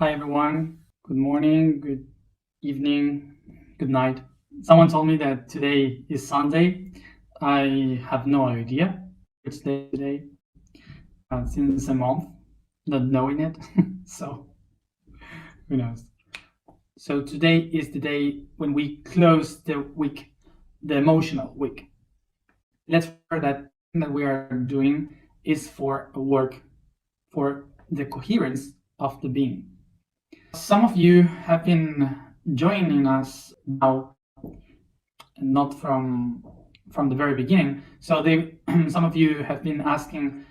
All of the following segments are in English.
Hi everyone, good morning, good evening, good night. Someone told me that today is Sunday. I have no idea which day today, since a month, not knowing it, so who knows. So today is the day when we close the week, the emotional week. Let's remember that we are doing is for a work, for the coherence of the being. Some of you have been joining us now, not from the very beginning. So some of you have been asking,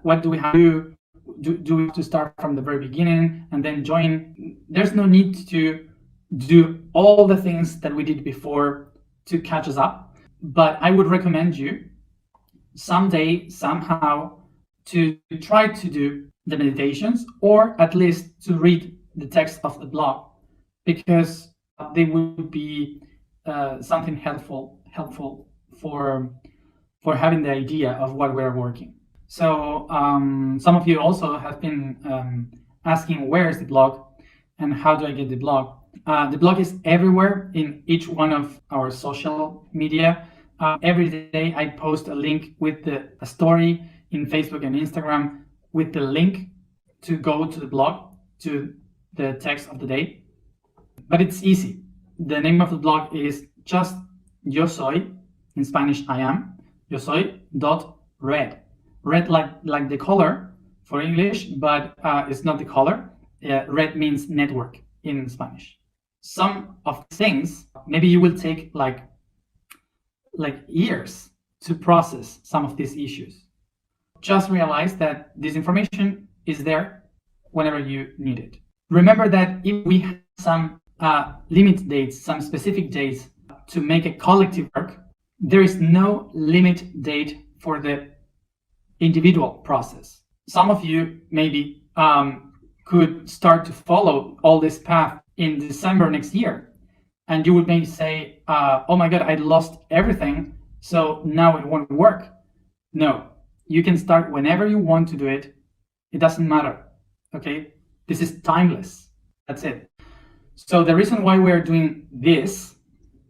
what do we have to do? Do we have to start from the very beginning and then join? There's no need to do all the things that we did before to catch us up. But I would recommend you someday, somehow, to try to do the meditations, or at least to read the text of the blog, because they would be something helpful for having the idea of what we're working. So some of you also have been asking, where is the blog and how do I get the blog? The blog is everywhere in each one of our social media. Every day I post a link with a story in Facebook and Instagram with the link to go to the blog, to the text of the day. But it's easy. The name of the blog is just yo soy, in Spanish I am, yo soy.red. Red like the color for English, but it's not the color. Red means network in Spanish. Some of the things, maybe you will take like years to process some of these issues. Just realize that this information is there whenever you need it. Remember that if we have some limit dates, some specific dates to make a collective work, there is no limit date for the individual process. Some of you maybe could start to follow all this path in December next year, and you would maybe say, oh my God, I lost everything, so now it won't work. No, you can start whenever you want to do it. It doesn't matter, okay? This is timeless. That's it. So the reason why we're doing this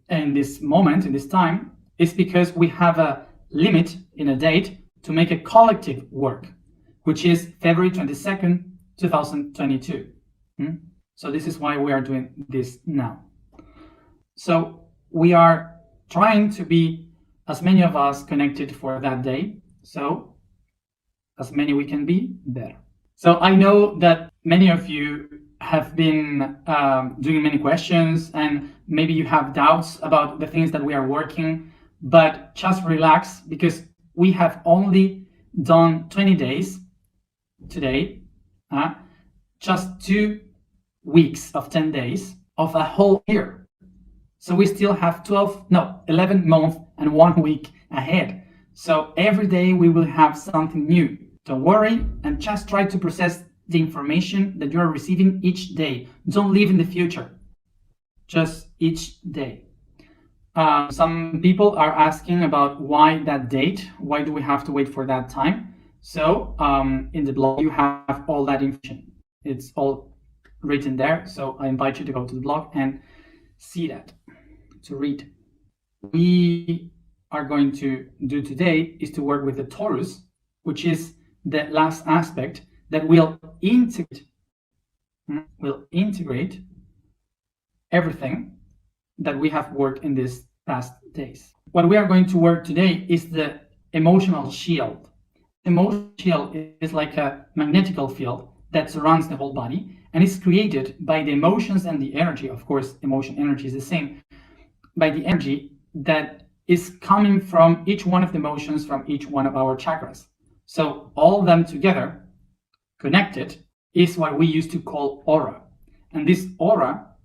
in this moment, in this time, is because we have a limit in a date to make a collective work, which is February 22nd, 2022. So this is why we are doing this now. So we are trying to be as many of us connected for that day. So as many we can be, better. So I know that many of you have been doing many questions, and maybe you have doubts about the things that we are working, but just relax, because we have only done 20 days today, just 2 weeks of 10 days of a whole year. So we still have 11 months and 1 week ahead. So every day we will have something new. Don't worry, and just try to process the information that you are receiving each day. Don't live in the future, just each day. Some people are asking about why that date, why do we have to wait for that time? So in the blog you have all that information. It's all written there, so I invite you to go to the blog and see that, to read. We are going to do today is to work with the torus, which is the last aspect that will integrate everything that we have worked in these past days. What we are going to work today is the emotional shield. Emotional shield is like a magnetical field that surrounds the whole body, and is created by the emotions and the energy. Of course, emotion energy is the same, by the energy that is coming from each one of the emotions, from each one of our chakras. So all of them together, connected, is what we used to call aura. And this aura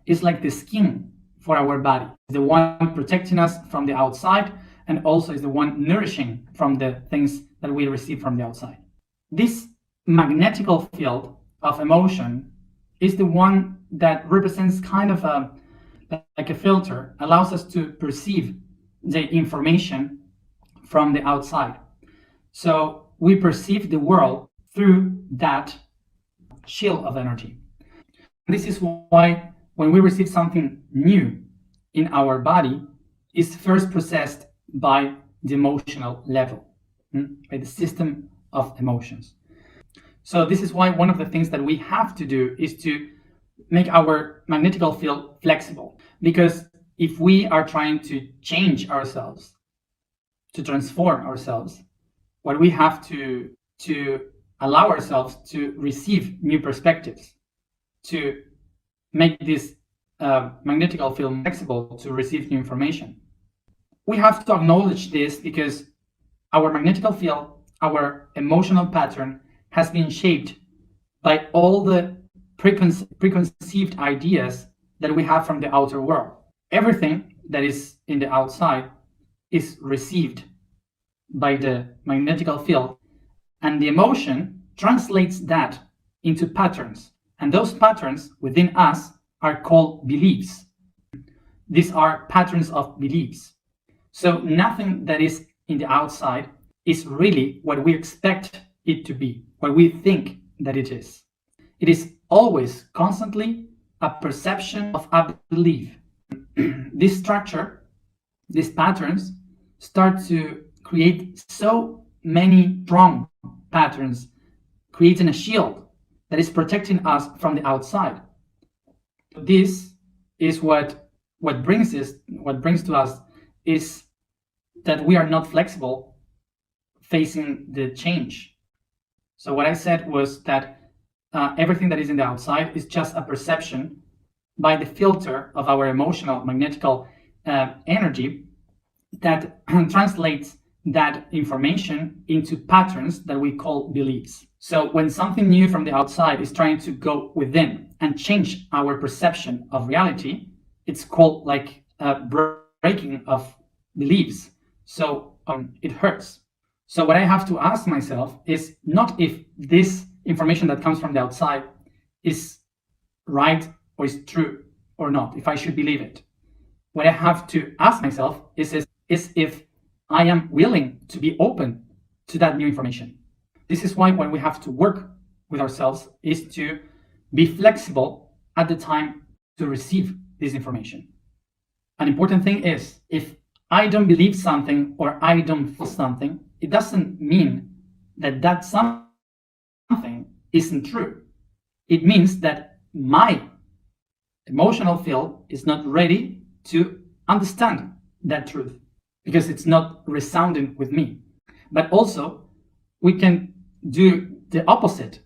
is like the skin for our body. It's the one protecting us from the outside, and also is the one nourishing from the things that we receive from the outside. This magnetical field of emotion is the one that represents kind of like a filter, allows us to perceive the information from the outside. So we perceive the world through that shield of energy. This is why when we receive something new in our body, it's first processed by the emotional level, by the system of emotions. So this is why one of the things that we have to do is to make our magnetical field flexible. Because if we are trying to change ourselves, to transform ourselves, what we have to allow ourselves to receive new perspectives, to make this magnetical field flexible, to receive new information. We have to acknowledge this because our magnetical field, our emotional pattern, has been shaped by all the preconceived ideas that we have from the outer world. Everything that is in the outside is received by the magnetical field, and the emotion translates that into patterns, and those patterns within us are called beliefs. These are patterns of beliefs. So nothing that is in the outside is really what we expect it to be, what we think that it is. It is always constantly a perception of a belief. This structure, these patterns, start to create so many strong patterns, creating a shield that is protecting us from the outside. This is what brings to us is that we are not flexible facing the change. So what I said was that everything that is in the outside is just a perception by the filter of our emotional magnetical energy that translates that information into patterns that we call beliefs. So when something new from the outside is trying to go within and change our perception of reality, it's called like a breaking of beliefs. So it hurts. So what I have to ask myself is not if this information that comes from the outside is right or is true or not, if I should believe it. What I have to ask myself is if I am willing to be open to that new information. This is why when we have to work with ourselves is to be flexible at the time to receive this information. An important thing is, if I don't believe something or I don't feel something, it doesn't mean that that something isn't true. It means that my emotional field is not ready to understand that truth because it's not resounding with me. But also, we can do the opposite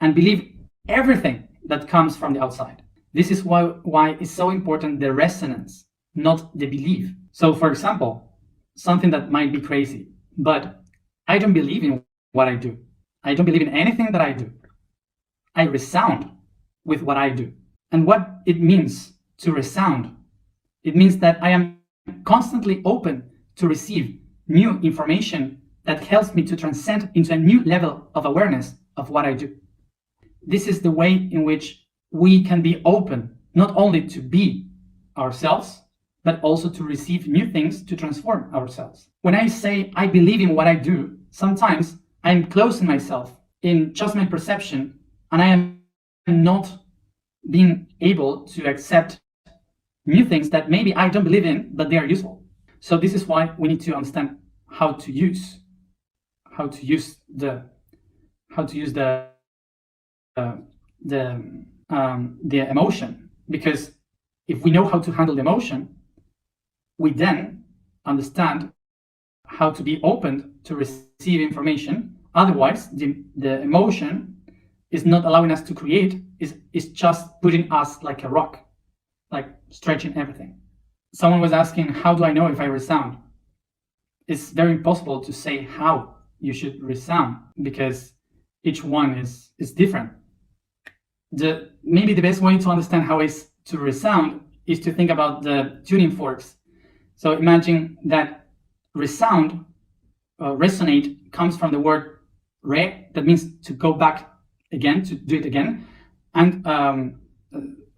and believe everything that comes from the outside. This is why it's so important, the resonance, not the belief. So for example, something that might be crazy, but I don't believe in what I do. I don't believe in anything that I do. I resound with what I do. And what it means to resound, it means that I am constantly open to receive new information that helps me to transcend into a new level of awareness of what I do. This is the way in which we can be open, not only to be ourselves, but also to receive new things to transform ourselves. When I say I believe in what I do, sometimes I'm closing myself in just my perception, and I am not being able to accept new things that maybe I don't believe in, but they are useful. So this is why we need to understand how to use the emotion, because if we know how to handle the emotion, we then understand how to be open to receive information. Otherwise, the emotion is not allowing us to create, is just putting us like a rock, like stretching everything. Someone was asking, how do I know if I resound? It's very impossible to say how you should resound because each one is different. Maybe the best way to understand how is to resound is to think about the tuning forks. So imagine that resound, resonate, comes from the word re, that means to go back again, to do it again, and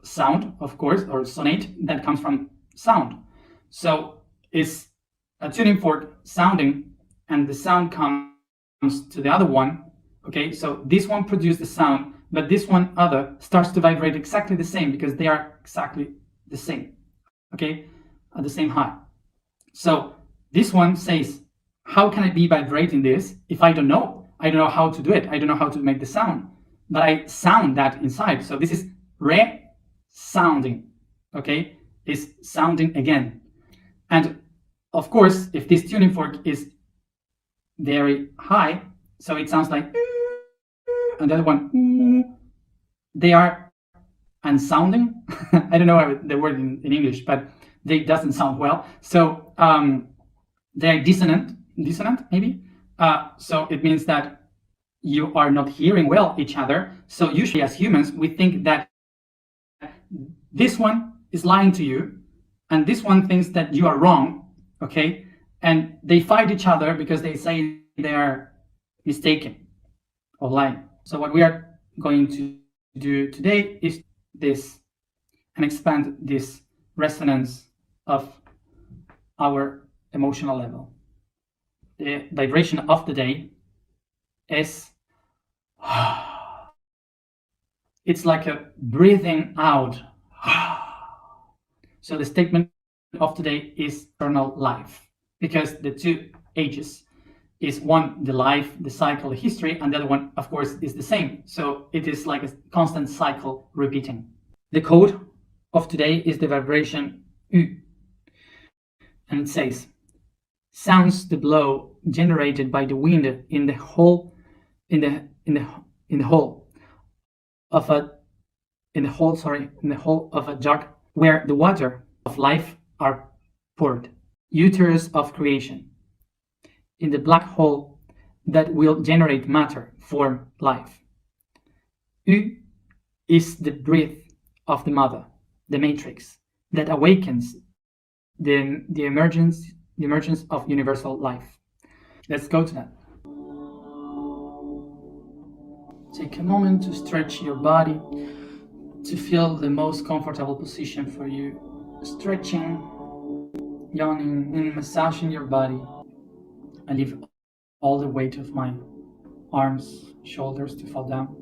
sound, of course, or sonate, that comes from sound. So it's a tuning fork sounding, and the sound comes to the other one. Okay, so this one produced the sound, but this one other starts to vibrate exactly the same because they are exactly the same, okay, at the same height. So this one says, how can I be vibrating this if I don't know? I don't know how to do it. I don't know how to make the sound, but I sound that inside. So this is re-sounding, okay? It's sounding again. And of course, if this tuning fork is very high, so it sounds like, and the other one, they are unsounding. I don't know the word in English, but they doesn't sound well. So they are dissonant maybe. So it means that you are not hearing well each other. So usually as humans, we think that this one is lying to you and this one thinks that you are wrong, okay? And they fight each other because they say they are mistaken or lying. So what we are going to do today is this and expand this resonance of our emotional level. The vibration of the day is, it's like a breathing out. So the statement of today is eternal life, because the two ages is one, the life, the cycle, the history, and the other one, of course, is the same. So it is like a constant cycle repeating. The code of today is the vibration U, and it says, sounds the blow generated by the wind in the hole of a jug where the water of life are poured, uterus of creation, in the black hole that will generate matter, form, life. U is the breath of the mother, the matrix, that awakens the emergence of universal life. Let's go to that. Take a moment to stretch your body, to feel the most comfortable position for you. Stretching, yawning, and massaging your body. I leave all the weight of my arms, shoulders to fall down.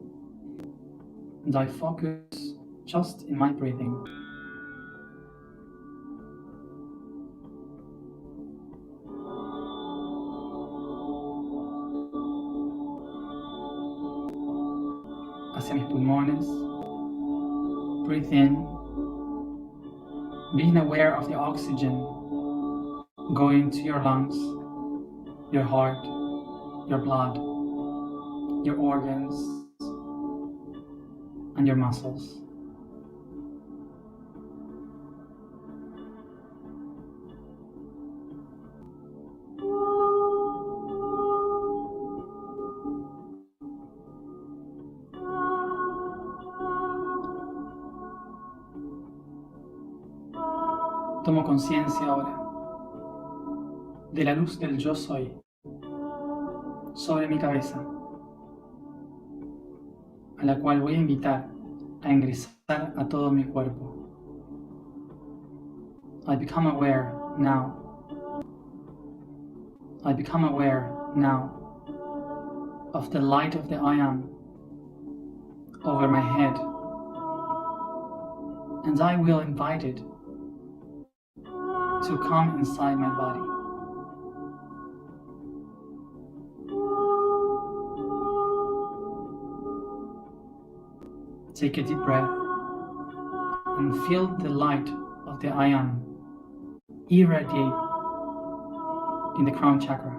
And I focus just in my breathing. Hacia mis pulmones. Breathe in, being aware of the oxygen going to your lungs, your heart, your blood, your organs, and your muscles. Tomo conciencia ahora de la luz del yo soy sobre mi cabeza, a la cual voy a invitar a ingresar a todo mi cuerpo. I become aware now. I become aware now of the light of the I am over my head, and I will invite it to come inside my body. Take a deep breath and feel the light of the I am irradiate in the crown chakra.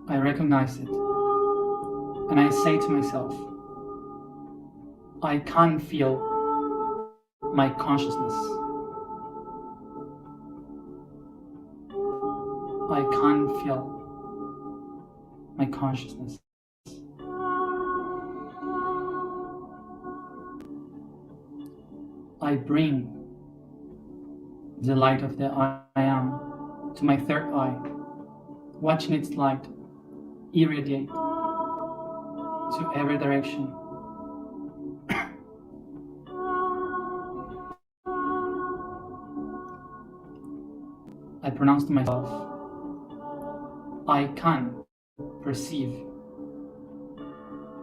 I recognize it, and I say to myself, I can feel my consciousness. I can feel my consciousness. I bring the light of the I am to my third eye, watching its light irradiate to every direction. I pronounce to myself, I can perceive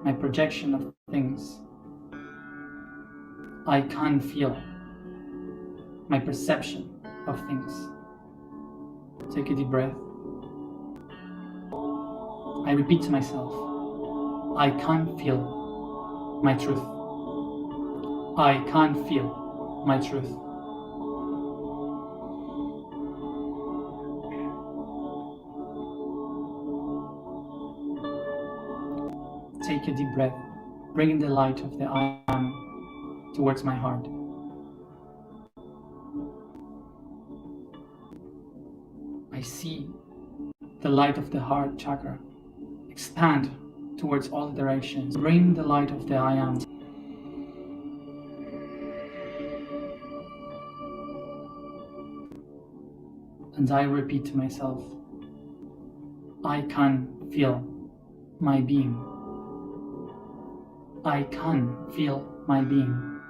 my projection of things. I can feel my perception of things. Take a deep breath. I repeat to myself, I can feel my truth. I can feel my truth. Take a deep breath, bringing the light of the I am towards my heart. I see the light of the heart chakra expand towards all directions. Bring the light of the I am. And I repeat to myself, I can feel my being. I can feel my being.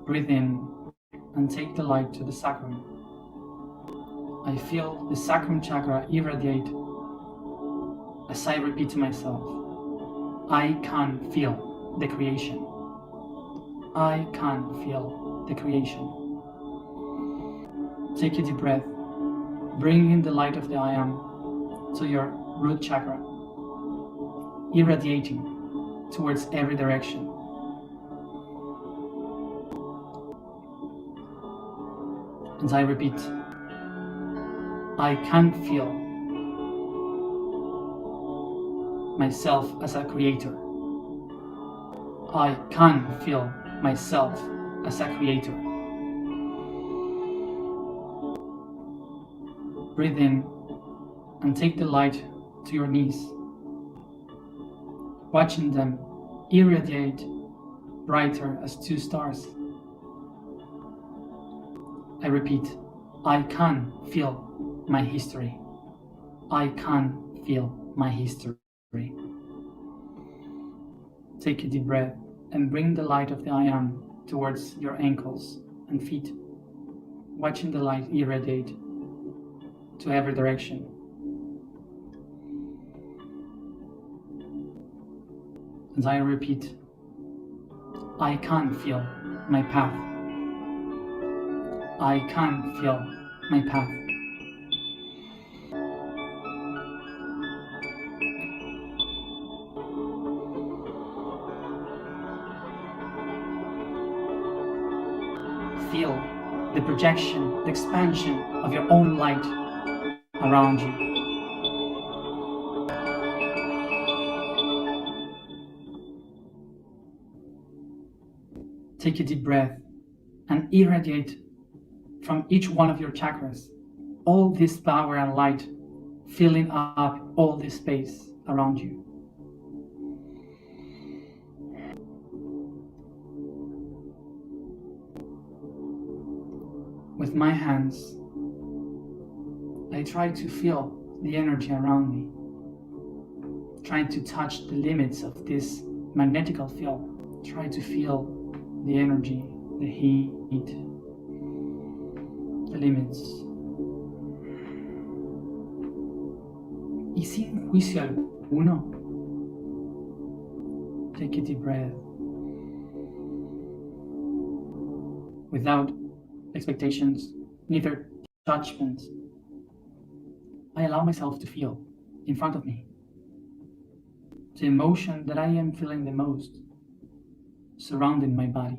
Breathe in and take the light to the sacrum. I feel the sacrum chakra irradiate as I repeat to myself, I can feel the creation. I can feel the creation. Take a deep breath. Bring in the light of the I am to your root chakra, irradiating towards every direction. And I repeat, I can feel myself as a creator. I can feel myself as a creator. Breathe in and take the light to your knees, watching them irradiate brighter as two stars. I repeat, I can feel my history. I can feel my history. Take a deep breath and bring the light of the I am towards your ankles and feet, watching the light irradiate to every direction. As I repeat, I can feel my path. I can feel my path. Feel the projection, the expansion of your own light around you. Take a deep breath and irradiate from each one of your chakras all this power and light, filling up all this space around you. With my hands, I try to feel the energy around me, trying to touch the limits of this magnetical field. Try to feel the energy, the heat, the limits. Y sin juicio alguno, take a deep breath. Without expectations, neither judgments, I allow myself to feel in front of me the emotion that I am feeling the most surrounding my body.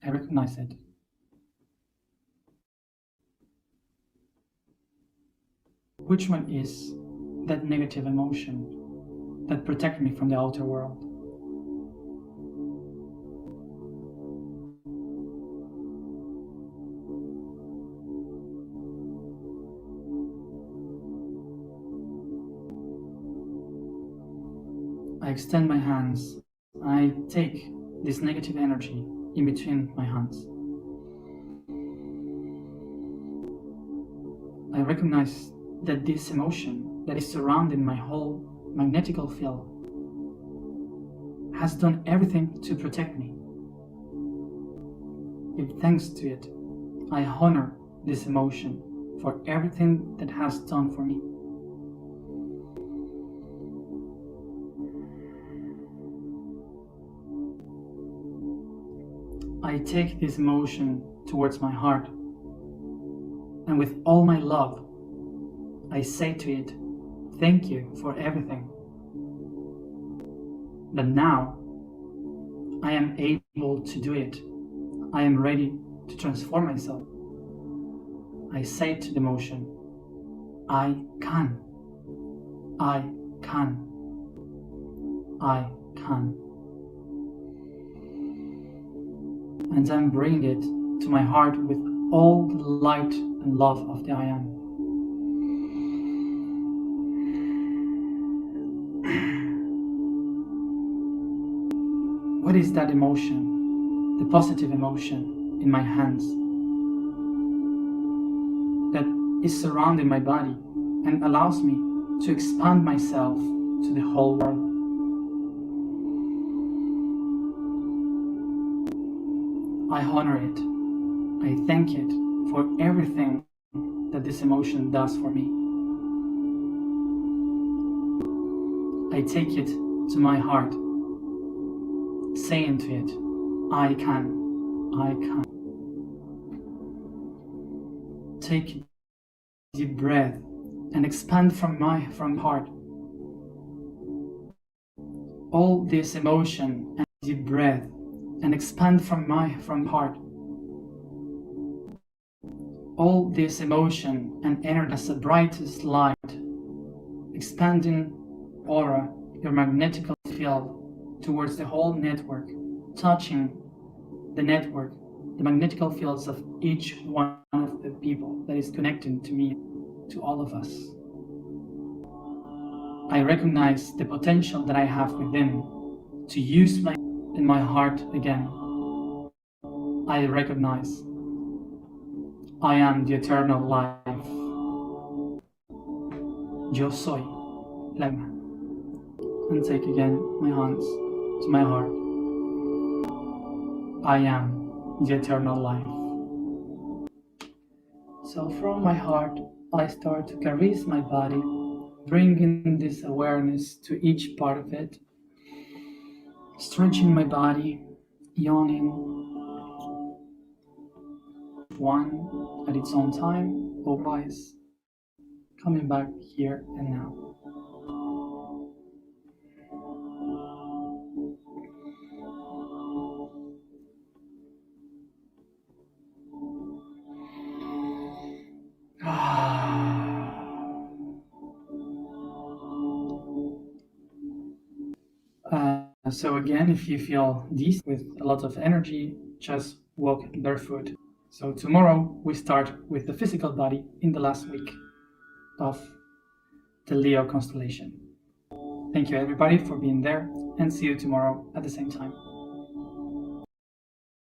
I recognize it. Which one is that negative emotion that protects me from the outer world? I extend my hands. I take this negative energy in between my hands. I recognize that this emotion that is surrounding my whole magnetical field has done everything to protect me. If thanks to it, I honor this emotion for everything that has done for me. I take this emotion towards my heart, and with all my love, I say to it, thank you for everything. But now, I am able to do it. I am ready to transform myself. I say to the emotion, I can. I can. I can. And I'm bringing it to my heart with all the light and love of the I am. What is that emotion, the positive emotion in my hands that is surrounding my body and allows me to expand myself to the whole world? I honor it. I thank it for everything that this emotion does for me. I take it to my heart, saying to it, I can, I can. Take a deep breath and expand from heart. All this emotion and deep breath and expand from heart. All this emotion and energy as the brightest light, expanding aura, your magnetic field towards the whole network, touching the network, the magnetic fields of each one of the people that is connecting to me, to all of us. I recognize the potential that I have within to use in my heart again. I recognize I am the eternal life. Yo soy la alma. And take again my hands to my heart. I am the eternal life. So from my heart, I start to caress my body, bringing this awareness to each part of it, stretching my body, yawning, one at its own time, open eyes, coming back here and now. So again, if you feel this with a lot of energy, just walk barefoot. So tomorrow we start with the physical body in the last week of the Leo constellation. Thank you everybody for being there, and see you tomorrow at the same time.